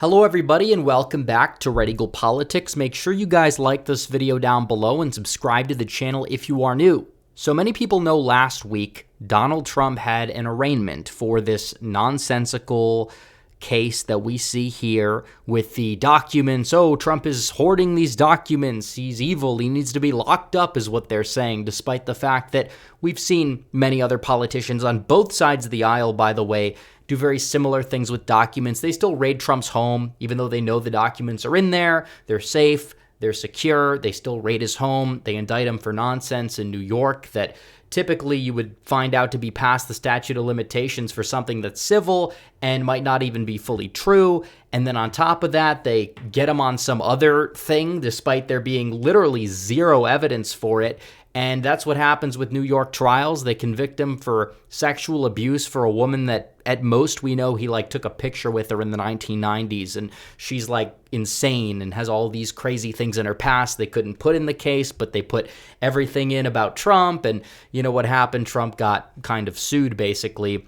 Hello everybody and welcome back to Red Eagle Politics. Make sure you guys like this video down below and subscribe to the channel if you are new. So many people know last week Donald Trump had an arraignment for this nonsensical case that we see here with the documents. Oh, Trump is hoarding these documents. He's evil. He needs to be locked up is what they're saying, despite the fact that we've seen many other politicians on both sides of the aisle, by the way, do very similar things with documents. They still raid Trump's home, even though they know the documents are in there. They're safe. They're secure. They still raid his home. They indict him for nonsense in New York that typically you would find out to be past the statute of limitations for something that's civil and might not even be fully true. And then on top of that, they get him on some other thing, despite there being literally zero evidence for it. And that's what happens with New York trials. They convict him for sexual abuse for a woman that at most we know he took a picture with her in the 1990s, and she's insane and has all these crazy things in her past they couldn't put in the case, but they put everything in about Trump. And you know what happened? Trump got kind of sued basically.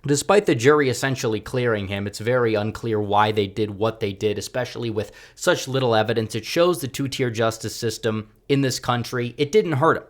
Despite the jury essentially clearing him, it's very unclear why they did what they did, especially with such little evidence. It shows the two-tier justice system in this country. It didn't hurt him.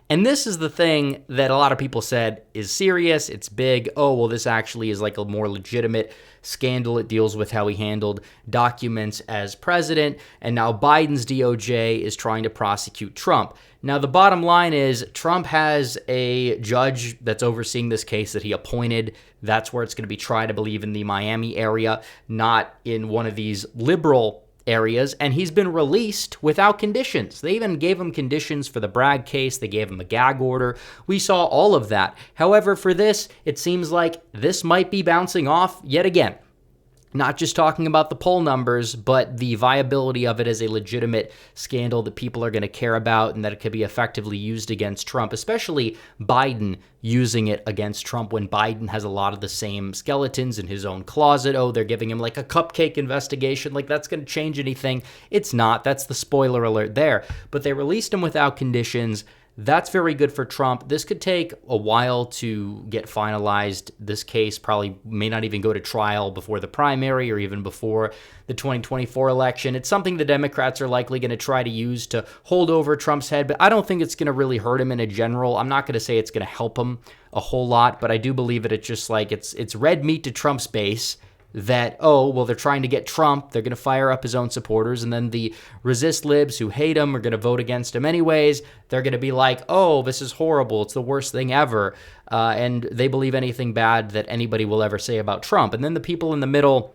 And this is the thing that a lot of people said is serious, it's big. Oh, well, this actually is a more legitimate scandal. It deals with how he handled documents as president. And now Biden's DOJ is trying to prosecute Trump. Now, the bottom line is Trump has a judge that's overseeing this case that he appointed. That's where it's going to be tried, I believe, in the Miami area, not in one of these liberal areas, and he's been released without conditions. They even gave him conditions for the Bragg case. They gave him a gag order. We saw all of that. However, for this, it seems like this might be bouncing off yet again. Not just talking about the poll numbers, but the viability of it as a legitimate scandal that people are going to care about and that it could be effectively used against Trump, especially Biden using it against Trump when Biden has a lot of the same skeletons in his own closet. Oh, they're giving him a cupcake investigation. That's going to change anything. It's not. That's the spoiler alert there. But they released him without conditions. That's very good for Trump. This could take a while to get finalized. This case probably may not even go to trial before the primary or even before the 2024 election. It's something the Democrats are likely going to try to use to hold over Trump's head, but I don't think it's going to really hurt him in a general. I'm not going to say it's going to help him a whole lot, but I do believe that it's just it's red meat to Trump's base. That, oh, well, they're trying to get Trump. They're going to fire up his own supporters. And then the resist libs who hate him are going to vote against him anyways. They're going to be like, oh, this is horrible. It's the worst thing ever. And they believe anything bad that anybody will ever say about Trump. And then the people in the middle,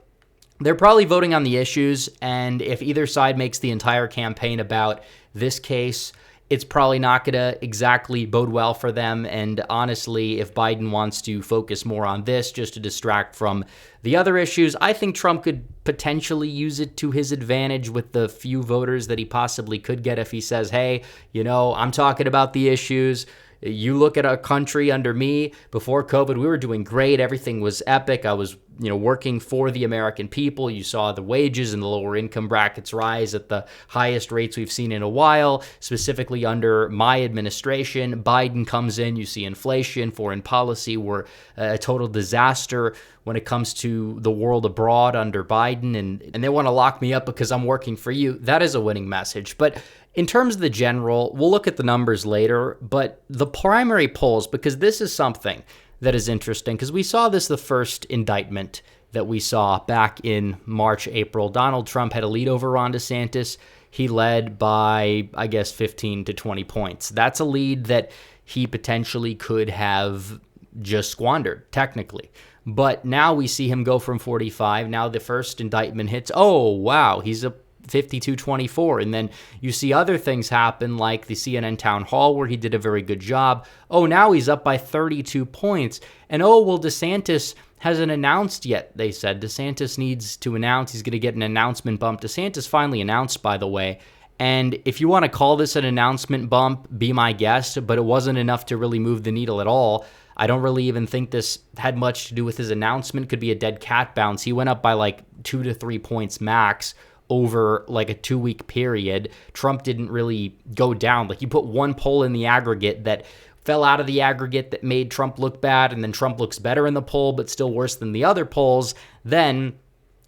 they're probably voting on the issues. And if either side makes the entire campaign about this case, it's probably not going to exactly bode well for them. And honestly, if Biden wants to focus more on this just to distract from the other issues, I think Trump could potentially use it to his advantage with the few voters that he possibly could get if he says, hey, I'm talking about the issues. You look at a country under me before COVID, we were doing great. Everything was epic. I was, working for the American people. You saw the wages in the lower income brackets rise at the highest rates we've seen in a while, specifically under my administration. Biden comes in, you see inflation, foreign policy were a total disaster when it comes to the world abroad under Biden, and they want to lock me up because I'm working for you. That is a winning message. But in terms of the general, we'll look at the numbers later, but the primary polls, because this is something that is interesting, because we saw this the first indictment that we saw back in March, April. Donald Trump had a lead over Ron DeSantis. He led by, 15 to 20 points. That's a lead that he potentially could have just squandered, technically. But now we see him go from 45. Now the first indictment hits. Oh, wow, he's a 52-24. And then you see other things happen like the CNN town hall where he did a very good job. Oh, now he's up by 32 points. And oh, well, DeSantis hasn't announced yet. They said DeSantis needs to announce. He's going to get an announcement bump. DeSantis finally announced, by the way. And if you want to call this an announcement bump, be my guest, but it wasn't enough to really move the needle at all. I don't really even think this had much to do with his announcement. Could be a dead cat bounce. He went up by 2 to 3 points max over a 2-week period. Trump didn't really go down. You put one poll in the aggregate that fell out of the aggregate that made Trump look bad, and then Trump looks better in the poll, but still worse than the other polls, then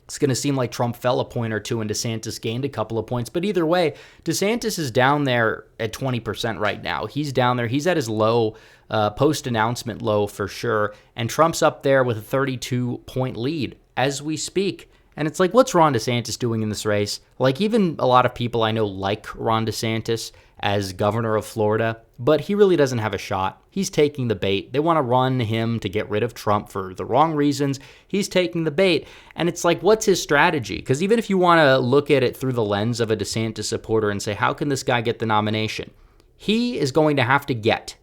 It's going to seem like Trump fell a point or two and DeSantis gained a couple of points. But either way, DeSantis is down there at 20% right now. He's down there. He's at his low, post-announcement low for sure. And Trump's up there with a 32-point lead as we speak. And it's like, what's Ron DeSantis doing in this race? Like, even a lot of people I know like Ron DeSantis as governor of Florida, but he really doesn't have a shot. He's taking the bait. They want to run him to get rid of Trump for the wrong reasons. He's taking the bait. And it's like, what's his strategy? Because even if you want to look at it through the lens of a DeSantis supporter and say, how can this guy get the nomination? He is going to have to get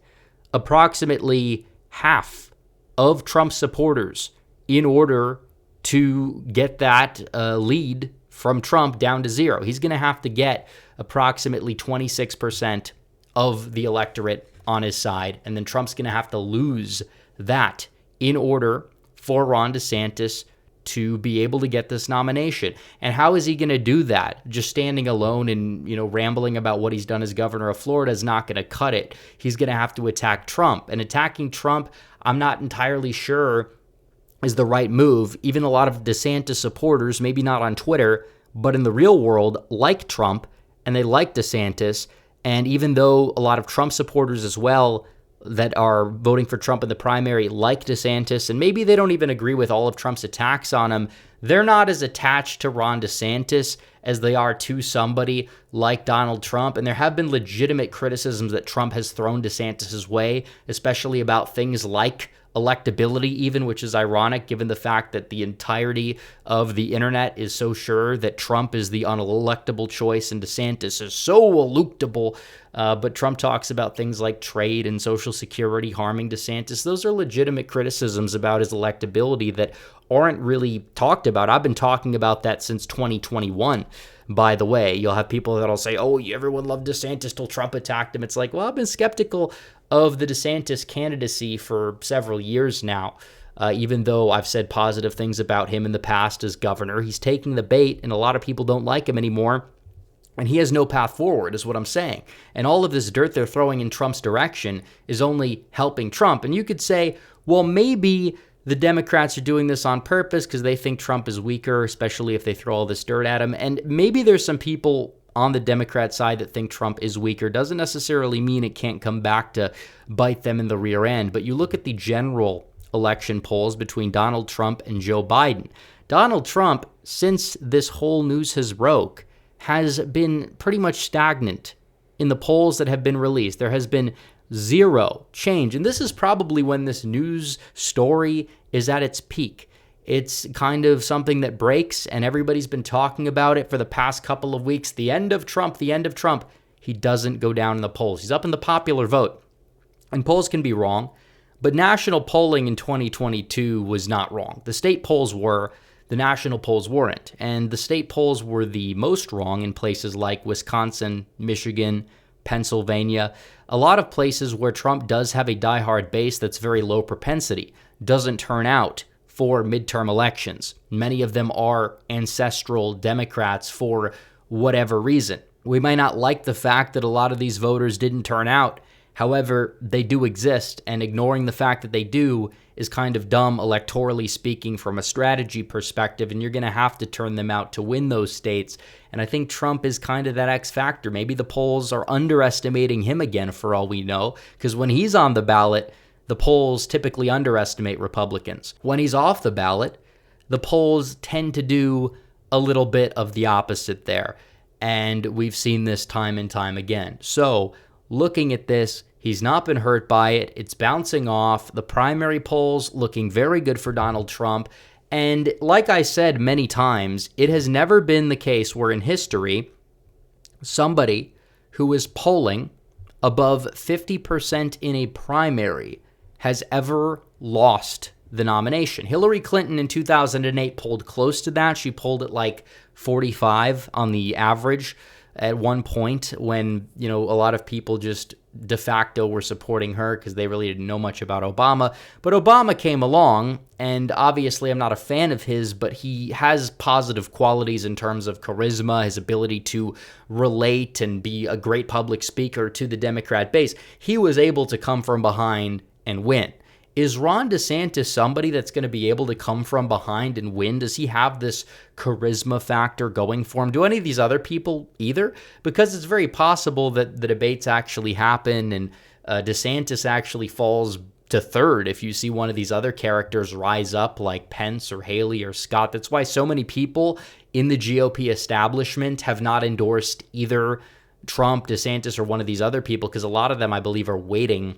approximately half of Trump's supporters in order to get that lead from Trump down to zero. He's going to have to get approximately 26% of the electorate on his side, and then Trump's going to have to lose that in order for Ron DeSantis to be able to get this nomination. And how is he going to do that? Just standing alone and, rambling about what he's done as governor of Florida is not going to cut it. He's going to have to attack Trump. And attacking Trump, I'm not entirely sure is the right move. Even a lot of DeSantis supporters, maybe not on Twitter, but in the real world, like Trump, and they like DeSantis. And even though a lot of Trump supporters as well that are voting for Trump in the primary like DeSantis, and maybe they don't even agree with all of Trump's attacks on him, they're not as attached to Ron DeSantis as they are to somebody like Donald Trump. And there have been legitimate criticisms that Trump has thrown DeSantis' way, especially about things like electability even, which is ironic given the fact that the entirety of the internet is so sure that Trump is the unelectable choice and DeSantis is so electable. But Trump talks about things like trade and Social Security harming DeSantis. Those are legitimate criticisms about his electability that aren't really talked about. I've been talking about that since 2021. By the way, you'll have people that'll say, oh, everyone loved DeSantis till Trump attacked him. It's like, well, I've been skeptical of the DeSantis candidacy for several years now. Even though I've said positive things about him in the past as governor, he's taking the bait and a lot of people don't like him anymore. And he has no path forward, is what I'm saying. And all of this dirt they're throwing in Trump's direction is only helping Trump. And you could say, well, maybe the Democrats are doing this on purpose because they think Trump is weaker, especially if they throw all this dirt at him. And maybe there's some people on the Democrat side that think Trump is weaker. Doesn't necessarily mean it can't come back to bite them in the rear end. But you look at the general election polls between Donald Trump and Joe Biden. Donald Trump, since this whole news has broke, has been pretty much stagnant in the polls that have been released. There has been zero change. And this is probably when this news story is at its peak. It's kind of something that breaks, and everybody's been talking about it for the past couple of weeks. The end of Trump, the end of Trump. He doesn't go down in the polls. He's up in the popular vote. And polls can be wrong, but national polling in 2022 was not wrong. The state polls were, the national polls weren't. And the state polls were the most wrong in places like Wisconsin, Michigan, Pennsylvania, a lot of places where Trump does have a diehard base that's very low propensity, doesn't turn out for midterm elections. Many of them are ancestral Democrats for whatever reason. We might not like the fact that a lot of these voters didn't turn out. However, they do exist, and ignoring the fact that they do is kind of dumb electorally speaking from a strategy perspective, and you're going to have to turn them out to win those states. And I think Trump is kind of that X factor. Maybe the polls are underestimating him again for all we know, because when he's on the ballot, the polls typically underestimate Republicans. When he's off the ballot, the polls tend to do a little bit of the opposite there. And we've seen this time and time again. So looking at this, he's not been hurt by it. It's bouncing off. The primary polls looking very good for Donald Trump. And like I said many times, it has never been the case where in history, somebody who is polling above 50% in a primary has ever lost the nomination. Hillary Clinton in 2008 polled close to that. She polled at like 45 on the average at one point when, a lot of people just de facto were supporting her because they really didn't know much about Obama. But Obama came along, and obviously I'm not a fan of his, but he has positive qualities in terms of charisma, his ability to relate and be a great public speaker to the Democrat base. He was able to come from behind and win. is Ron DeSantis somebody that's going to be able to come from behind and win? Does he have this charisma factor going for him? Do any of these other people either? Because it's very possible that the debates actually happen and DeSantis actually falls to third if you see one of these other characters rise up like Pence or Haley or Scott. That's why so many people in the GOP establishment have not endorsed either Trump, DeSantis, or one of these other people, because a lot of them, I believe, are waiting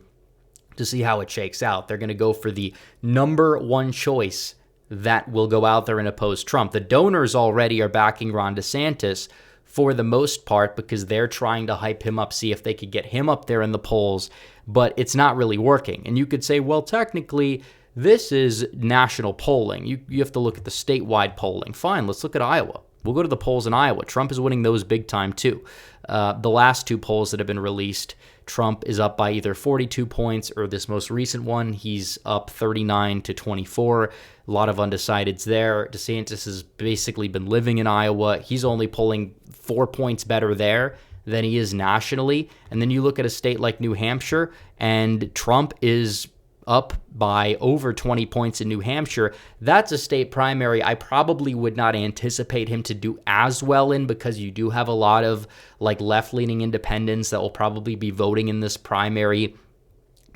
to see how it shakes out. They're going to go for the number one choice that will go out there and oppose Trump. The donors already are backing Ron DeSantis for the most part because they're trying to hype him up, see if they could get him up there in the polls, but it's not really working. And you could say, well, technically, this is national polling. You have to look at the statewide polling. Fine, let's look at Iowa. We'll go to the polls in Iowa. Trump is winning those big time too. The last two polls that have been released, Trump is up by either 42 points or this most recent one, he's up 39 to 24. A lot of undecideds there. DeSantis has basically been living in Iowa. He's only polling 4 points better there than he is nationally. And then you look at a state like New Hampshire, and Trump is up by over 20 points in New Hampshire. That's a state primary I probably would not anticipate him to do as well in, because you do have a lot of like left-leaning independents that will probably be voting in this primary,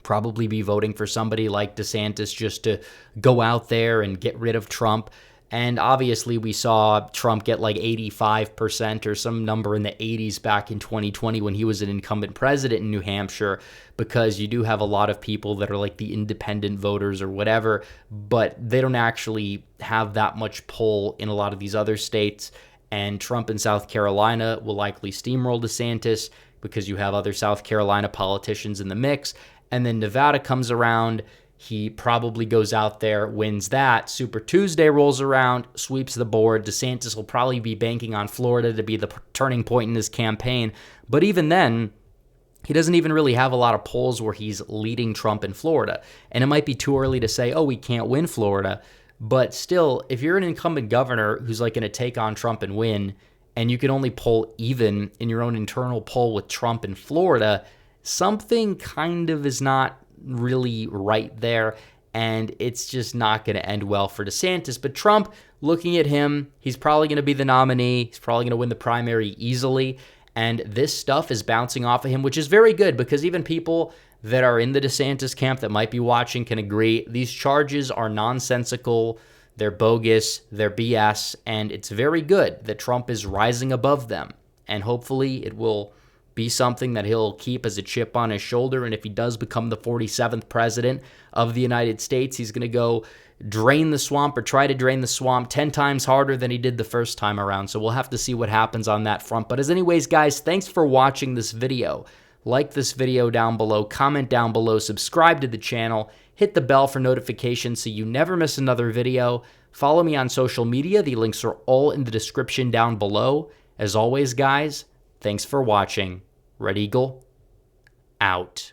probably be voting for somebody like DeSantis just to go out there and get rid of Trump. And obviously we saw Trump get like 85% or some number in the 80s back in 2020 when he was an incumbent president in New Hampshire, because you do have a lot of people that are like the independent voters or whatever, but they don't actually have that much pull in a lot of these other states. And Trump in South Carolina will likely steamroll DeSantis because you have other South Carolina politicians in the mix. And then Nevada comes around. He probably goes out there, wins that. Super Tuesday rolls around, sweeps the board. DeSantis will probably be banking on Florida to be the turning point in his campaign. But even then, he doesn't even really have a lot of polls where he's leading Trump in Florida. And it might be too early to say, oh, we can't win Florida. But still, if you're an incumbent governor who's like going to take on Trump and win, and you can only poll even in your own internal poll with Trump in Florida, something kind of is not really right there, and it's just not going to end well for DeSantis. But Trump, looking at him, he's probably going to be the nominee. He's probably going to win the primary easily, and this stuff is bouncing off of him, which is very good, because even people that are in the DeSantis camp that might be watching can agree these charges are nonsensical, they're bogus, they're BS, and it's very good that Trump is rising above them, and hopefully it will be something that he'll keep as a chip on his shoulder. And if he does become the 47th president of the United States, he's going to go drain the swamp, or try to drain the swamp 10 times harder than he did the first time around. So we'll have to see what happens on that front. But as anyways, guys, thanks for watching this video. Like this video down below, comment down below, subscribe to the channel, hit the bell for notifications so you never miss another video. Follow me on social media. The links are all in the description down below. As always, guys, thanks for watching. Red Eagle, out.